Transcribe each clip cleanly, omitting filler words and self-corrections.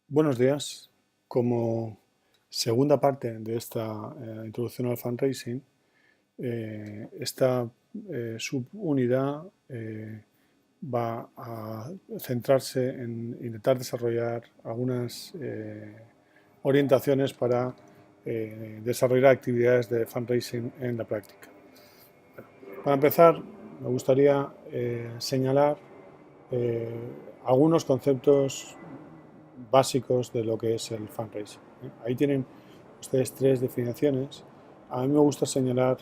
Buenos días. Como segunda parte de esta introducción al fundraising, esta subunidad va a centrarse en intentar desarrollar algunas orientaciones para desarrollar actividades de fundraising en la práctica. Para empezar, me gustaría señalar eh, algunos conceptos básicos de lo que es el fundraising. Ahí tienen ustedes tres definiciones. A mí me gusta señalar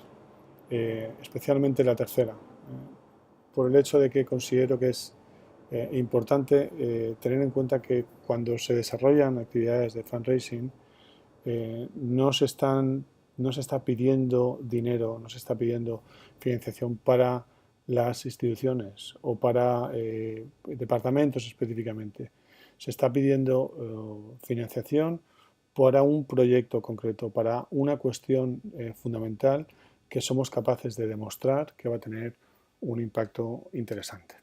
especialmente la tercera, por el hecho de que considero que es importante tener en cuenta que cuando se desarrollan actividades de fundraising, no se están, no se está pidiendo dinero, no se está pidiendo financiación para las instituciones o para departamentos específicamente. Se está pidiendo financiación para un proyecto concreto, para una cuestión fundamental que somos capaces de demostrar que va a tener un impacto interesante.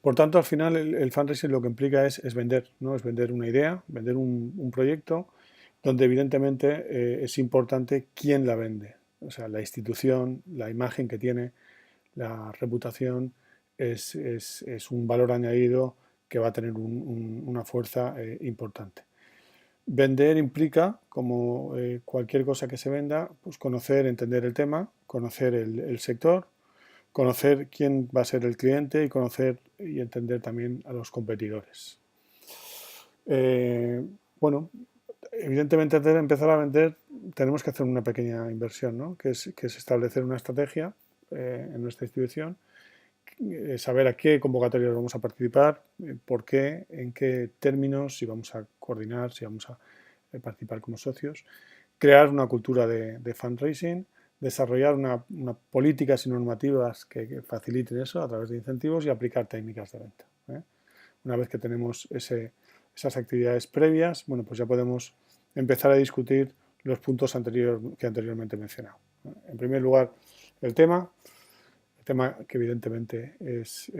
Por tanto, al final el fundraising lo que implica es vender, ¿no? Es vender una idea, vender un proyecto, donde evidentemente es importante quién la vende. O sea, la institución, la imagen que tiene, la reputación es un valor añadido que va a tener una fuerza importante. Vender implica, como cualquier cosa que se venda, pues conocer, entender el tema, conocer el sector, conocer quién va a ser el cliente y conocer y entender también a los competidores. Eh, bueno, evidentemente antes de empezar a vender tenemos que hacer una pequeña inversión, ¿no? Que es establecer una estrategia en nuestra institución, saber a qué convocatorias vamos a participar, por qué, en qué términos, si vamos a coordinar, si vamos a participar como socios, crear una cultura de fundraising, desarrollar políticas y normativas que faciliten eso a través de incentivos y aplicar técnicas de venta. Una vez que tenemos esas actividades previas, bueno, pues ya podemos empezar a discutir los puntos que anteriormente he mencionado. En primer lugar, el tema que evidentemente es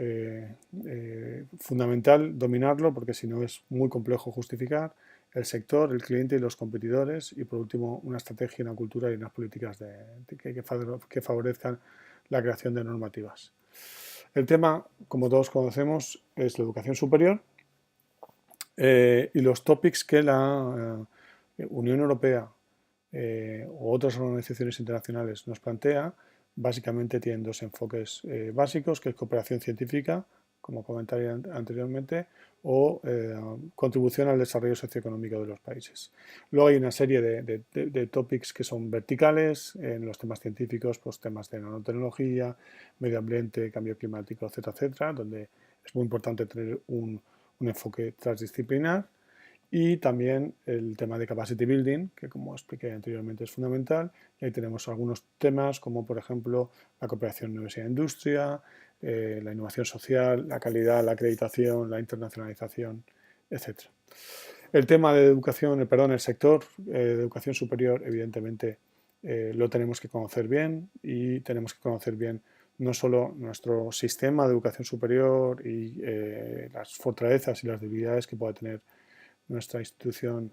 fundamental dominarlo porque si no es muy complejo justificar, el sector, el cliente y los competidores y por último una estrategia, una cultura y unas políticas que favorezcan la creación de normativas. El tema, como todos conocemos, es la educación superior y los topics que la Unión Europea u otras organizaciones internacionales nos plantea, básicamente tienen dos enfoques básicos, que es cooperación científica, como comenté anteriormente, o contribución al desarrollo socioeconómico de los países. Luego hay una serie de topics que son verticales, en los temas científicos, pues temas de nanotecnología, medio ambiente, cambio climático, etcétera, etcétera, donde es muy importante tener un enfoque transdisciplinar y también el tema de capacity building, que como expliqué anteriormente es fundamental. Y ahí tenemos algunos temas como por ejemplo la cooperación universidad-industria, la innovación social, la calidad, la acreditación, la internacionalización, etc. El tema de educación, el sector de educación superior, evidentemente lo tenemos que conocer bien y tenemos que conocer bien no solo nuestro sistema de educación superior y las fortalezas y las debilidades que pueda tener nuestra institución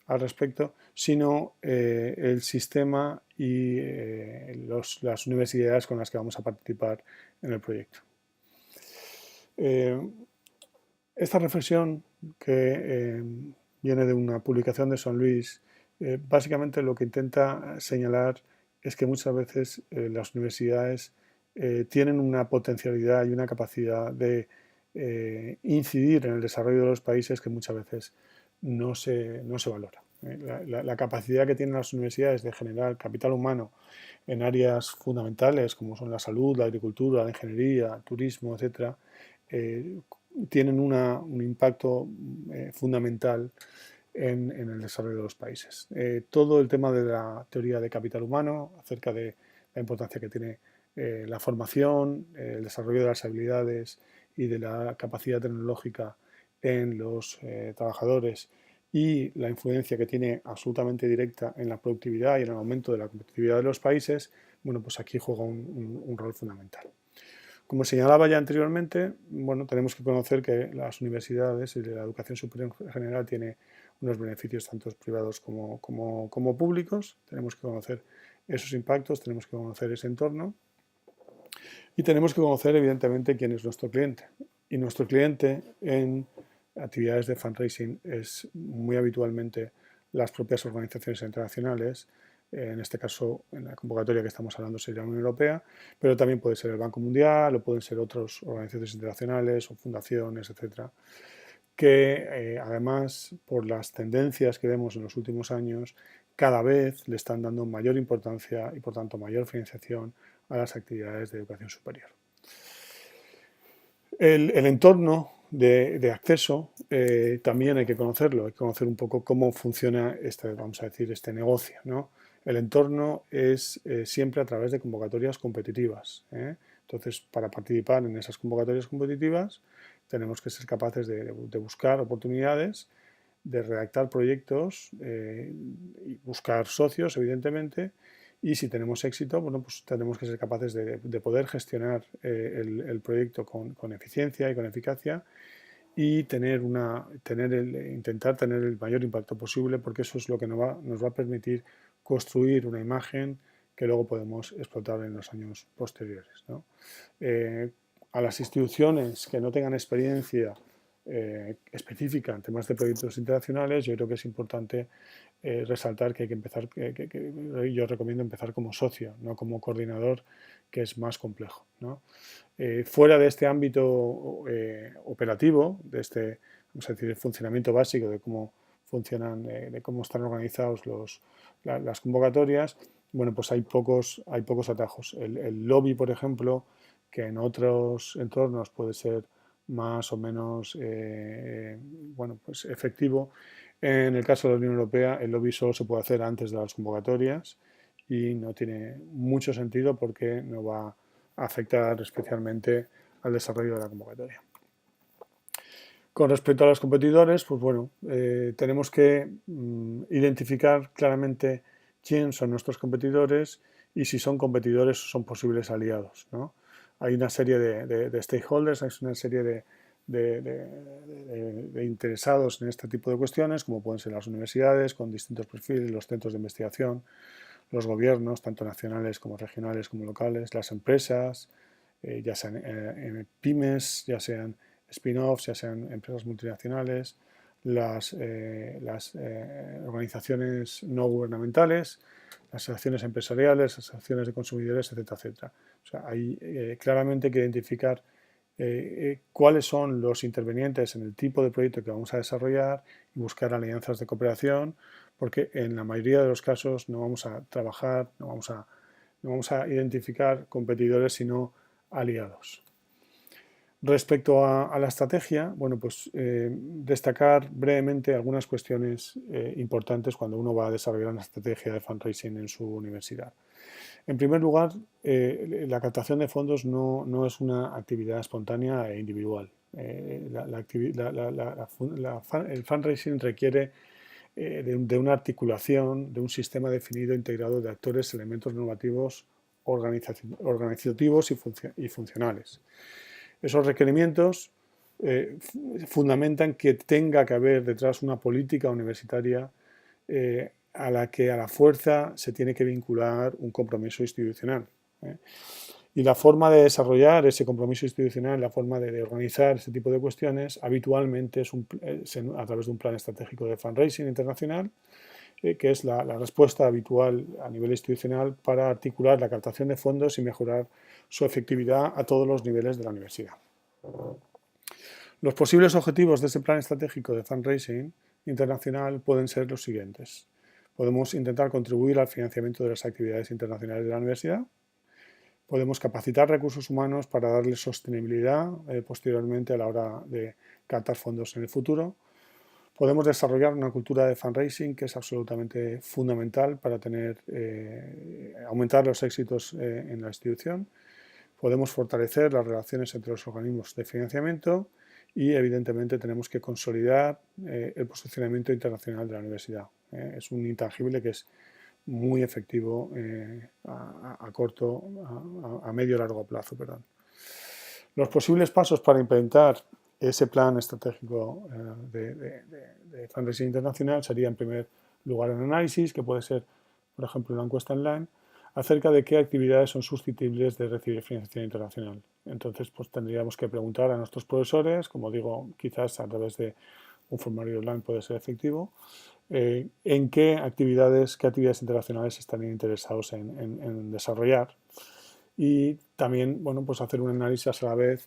al respecto, sino el sistema y las universidades con las que vamos a participar en el proyecto. Esta reflexión que viene de una publicación de San Luis, básicamente lo que intenta señalar es que muchas veces las universidades tienen una potencialidad y una capacidad de incidir en el desarrollo de los países que muchas veces no se valora. La capacidad que tienen las universidades de generar capital humano en áreas fundamentales como son la salud, la agricultura, la ingeniería, el turismo, etcétera, eh, tienen un impacto fundamental en el desarrollo de los países. Todo el tema de la teoría de capital humano, acerca de la importancia que tiene la formación, el desarrollo de las habilidades y de la capacidad tecnológica en los trabajadores y la influencia que tiene absolutamente directa en la productividad y en el aumento de la competitividad de los países, bueno, pues aquí juega un rol fundamental. Como señalaba ya anteriormente, bueno, tenemos que conocer que las universidades y la educación superior en general tiene unos beneficios tanto privados como públicos. Tenemos que conocer esos impactos, tenemos que conocer ese entorno y tenemos que conocer, evidentemente, quién es nuestro cliente. Y nuestro cliente en actividades de fundraising es muy habitualmente las propias organizaciones internacionales. En este caso, en la convocatoria que estamos hablando sería la Unión Europea, pero también puede ser el Banco Mundial o pueden ser otras organizaciones internacionales o fundaciones, etcétera, que además, por las tendencias que vemos en los últimos años, cada vez le están dando mayor importancia y, por tanto, mayor financiación a las actividades de educación superior. El entorno de acceso también hay que conocerlo, hay que conocer un poco cómo funciona vamos a decir, este negocio, ¿no? El entorno es siempre a través de convocatorias competitivas. Entonces, para participar en esas convocatorias competitivas, tenemos que ser capaces de buscar oportunidades, de redactar proyectos y buscar socios, evidentemente, y si tenemos éxito, bueno, pues tenemos que ser capaces de poder gestionar el proyecto con eficiencia y con eficacia y intentar tener el mayor impacto posible, porque eso es lo que nos va a permitir construir una imagen que luego podemos explotar en los años posteriores, ¿no? A las instituciones que no tengan experiencia específica en temas de proyectos internacionales, yo creo que es importante resaltar que hay que empezar, yo recomiendo empezar como socio, no como coordinador, que es más complejo, ¿no? Fuera de este ámbito operativo, de este, vamos a decir, el funcionamiento básico de cómo funcionan, de cómo están organizados las convocatorias, bueno, pues hay pocos atajos. El lobby, por ejemplo, que en otros entornos puede ser más o menos bueno, pues efectivo. En el caso de la Unión Europea, el lobby solo se puede hacer antes de las convocatorias y no tiene mucho sentido porque no va a afectar especialmente al desarrollo de la convocatoria. Con respecto a los competidores, pues bueno, tenemos que identificar claramente quién son nuestros competidores y si son competidores o son posibles aliados, ¿no? Hay una serie de stakeholders, hay una serie de interesados en este tipo de cuestiones, como pueden ser las universidades con distintos perfiles, los centros de investigación, los gobiernos, tanto nacionales como regionales como locales, las empresas, ya sean pymes, ya sean spin-offs, ya sean empresas multinacionales, las organizaciones no gubernamentales, las asociaciones empresariales, las asociaciones de consumidores, etcétera, etcétera. O sea, hay claramente que identificar cuáles son los intervenientes en el tipo de proyecto que vamos a desarrollar y buscar alianzas de cooperación, porque en la mayoría de los casos no vamos a trabajar, no vamos a identificar competidores, sino aliados. Respecto a la estrategia, bueno, pues destacar brevemente algunas cuestiones importantes cuando uno va a desarrollar una estrategia de fundraising en su universidad. En primer lugar, la captación de fondos no es una actividad espontánea e individual. El fundraising requiere de una articulación, de un sistema definido, integrado de actores, elementos normativos, organizativos y funcionales. Esos requerimientos fundamentan que tenga que haber detrás una política universitaria a la que a la fuerza se tiene que vincular un compromiso institucional. Y la forma de desarrollar ese compromiso institucional, la forma de organizar este tipo de cuestiones, habitualmente es a través de un plan estratégico de fundraising internacional, que es la respuesta habitual a nivel institucional para articular la captación de fondos y mejorar su efectividad a todos los niveles de la universidad. Los posibles objetivos de ese plan estratégico de fundraising internacional pueden ser los siguientes. Podemos intentar contribuir al financiamiento de las actividades internacionales de la universidad. Podemos capacitar recursos humanos para darles sostenibilidad posteriormente a la hora de captar fondos en el futuro. Podemos desarrollar una cultura de fundraising que es absolutamente fundamental para aumentar los éxitos en la institución. Podemos fortalecer las relaciones entre los organismos de financiamiento y, evidentemente, tenemos que consolidar el posicionamiento internacional de la universidad. Es un intangible que es muy efectivo a corto, a medio y largo plazo. Perdón. Los posibles pasos para implementar ese plan estratégico de fundraising internacional sería, en primer lugar, un análisis, que puede ser, por ejemplo, una encuesta online, acerca de qué actividades son susceptibles de recibir financiación internacional. Entonces, pues tendríamos que preguntar a nuestros profesores, como digo, quizás a través de un formulario online puede ser efectivo, en qué actividades internacionales estarían interesados en desarrollar, y también, bueno, pues hacer un análisis a la vez,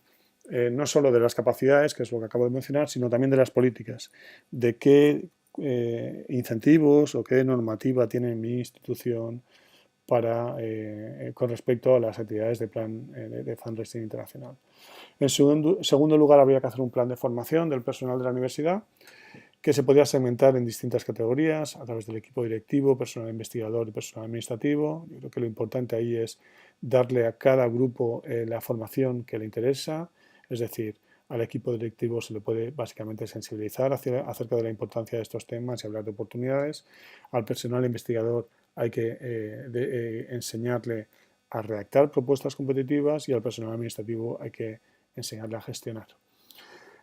no solo de las capacidades, que es lo que acabo de mencionar, sino también de las políticas, de qué incentivos o qué normativa tiene mi institución con respecto a las actividades de plan de fundraising internacional. En segundo lugar, habría que hacer un plan de formación del personal de la universidad, que se podría segmentar en distintas categorías a través del equipo directivo, personal investigador y personal administrativo. Yo creo que lo importante ahí es darle a cada grupo la formación que le interesa, es decir, al equipo directivo se le puede básicamente sensibilizar acerca de la importancia de estos temas y hablar de oportunidades. Al personal investigador hay que enseñarle a redactar propuestas competitivas, y al personal administrativo hay que enseñarle a gestionar.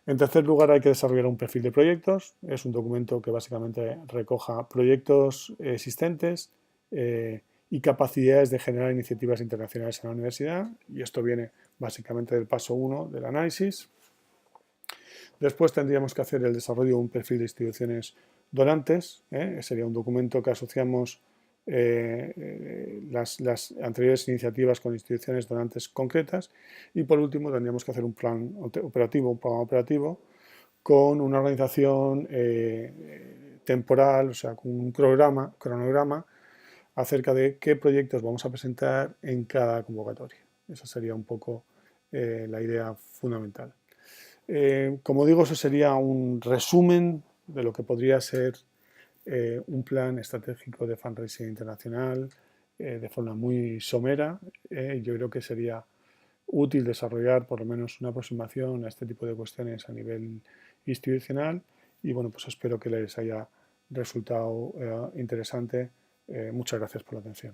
En tercer lugar, hay que desarrollar un perfil de proyectos. Es un documento que básicamente recoja proyectos existentes y capacidades de generar iniciativas internacionales en la universidad. Y esto viene básicamente del paso 1 del análisis. Después tendríamos que hacer el desarrollo de un perfil de instituciones donantes. Sería un documento que asociamos las anteriores iniciativas con instituciones donantes concretas. Y por último tendríamos que hacer un plan operativo, un programa operativo con una organización temporal, o sea, con un cronograma acerca de qué proyectos vamos a presentar en cada convocatoria. Esa sería un poco la idea fundamental. Como digo, eso sería un resumen de lo que podría ser un plan estratégico de fundraising internacional de forma muy somera. Yo creo que sería útil desarrollar por lo menos una aproximación a este tipo de cuestiones a nivel institucional, y bueno, pues espero que les haya resultado interesante. Muchas gracias por la atención.